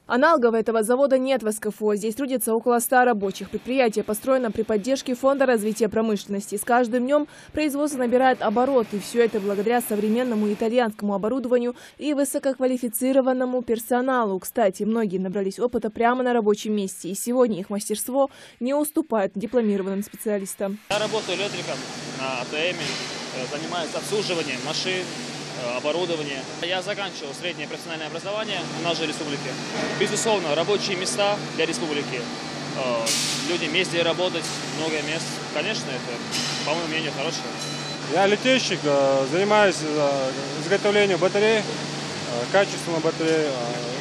Аналогов этого завода нет в СКФО. Здесь трудится около 100 рабочих. Предприятие построено при поддержке Фонда развития промышленности. С каждым днем производство набирает обороты. Все это благодаря современному итальянскому оборудованию и высококвалифицированному персоналу. Кстати, многие набрались опыта прямо на рабочем месте. И сегодня их мастерство не уступает дипломированным специалистам. Я работаю электриком на АТМе, занимаюсь обслуживанием машин, оборудования. Я заканчивал среднее профессиональное образование в нашей республике. Безусловно, рабочие места для республики. Люди ездили работать, много мест. Конечно, это, по моему мнению, хорошее. Я литейщик, занимаюсь изготовлением батарей, качественных батарей.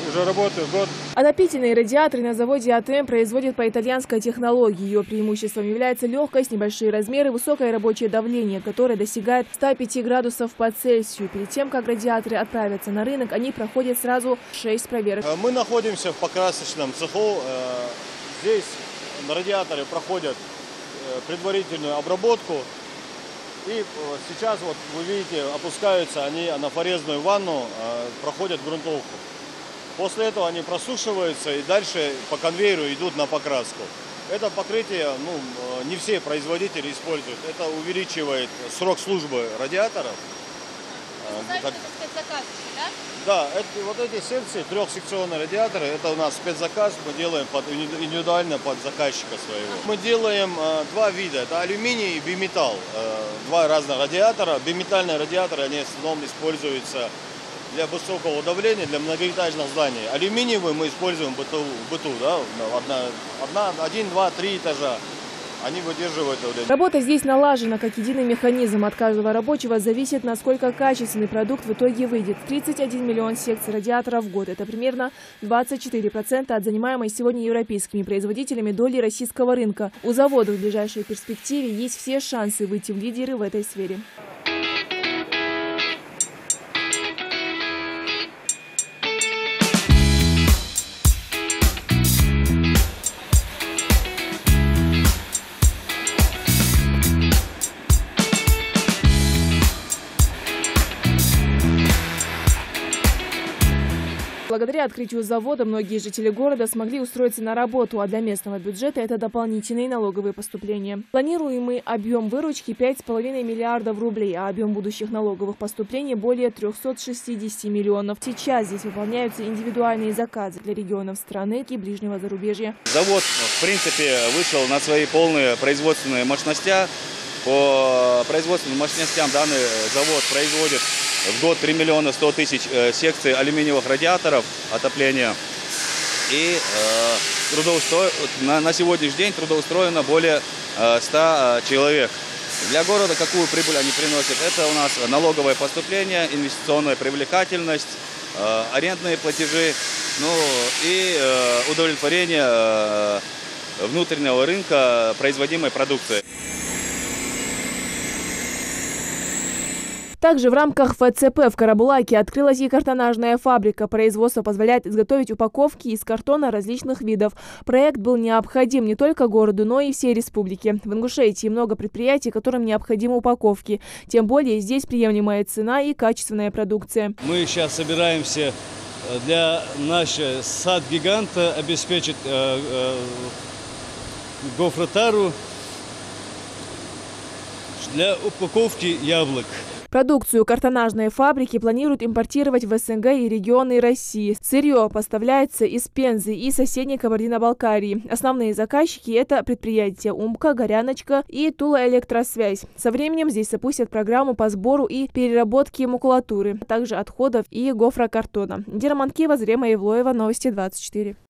Уже работаю год. Отопительные радиаторы на заводе АТМ производят по итальянской технологии. Ее преимуществом является легкость, небольшие размеры, высокое рабочее давление, которое достигает 105 градусов по Цельсию. Перед тем, как радиаторы отправятся на рынок, они проходят сразу 6 проверок. Мы находимся в покрасочном цеху. Здесь радиаторы проходят предварительную обработку. И сейчас, вот вы видите, опускаются они на порезную ванну, проходят грунтовку. После этого они просушиваются и дальше по конвейеру идут на покраску. Это покрытие не все производители используют. Это увеличивает срок службы радиаторов. Это спецзаказчики, да? Да, вот эти секции, трехсекционные радиаторы, это у нас спецзаказ, мы делаем индивидуально под заказчика своего. Мы делаем два вида, это алюминий и биметалл. Два разных радиатора. Биметальные радиаторы, они в основном используются для высокого давления, для многоэтажных зданий. Алюминиевые мы используем в быту, да, 1, 2, 3 этажа. Они выдерживают давление. Работа здесь налажена как единый механизм. От каждого рабочего зависит, насколько качественный продукт в итоге выйдет. 31 миллион секций радиаторов в год. Это примерно 24% от занимаемой сегодня европейскими производителями доли российского рынка. У завода в ближайшей перспективе есть все шансы выйти в лидеры в этой сфере. Благодаря открытию завода многие жители города смогли устроиться на работу, а для местного бюджета это дополнительные налоговые поступления. Планируемый объем выручки 5,5 миллиардов рублей, а объем будущих налоговых поступлений более 360 миллионов. Сейчас здесь выполняются индивидуальные заказы для регионов страны и ближнего зарубежья. Завод, в принципе, вышел на свои полные производственные мощности. По производственным мощностям данный завод производит в год 3 миллиона 100 тысяч секций алюминиевых радиаторов отопления. И на сегодняшний день трудоустроено более 100 человек. Для города какую прибыль они приносят? Это у нас налоговое поступление, инвестиционная привлекательность, арендные платежи, и удовлетворение внутреннего рынка производимой продукции. Также в рамках ФЦП в Карабулаке открылась и картонажная фабрика. Производство позволяет изготовить упаковки из картона различных видов. Проект был необходим не только городу, но и всей республике. В Ингушетии много предприятий, которым необходимы упаковки. Тем более здесь приемлемая цена и качественная продукция. Мы сейчас собираемся для нашего сад-гиганта обеспечить гофротару для упаковки яблок. Продукцию картонажной фабрики планируют импортировать в СНГ и регионы России. Сырье поставляется из Пензы и соседней Кабардино-Балкарии. Основные заказчики – это предприятия Умка, Горяночка и Тула-Электросвязь. Со временем здесь запустят программу по сбору и переработке макулатуры, а также отходов и гофрокартона. Дира Манкива, Зрема Евлоева, Новости 24.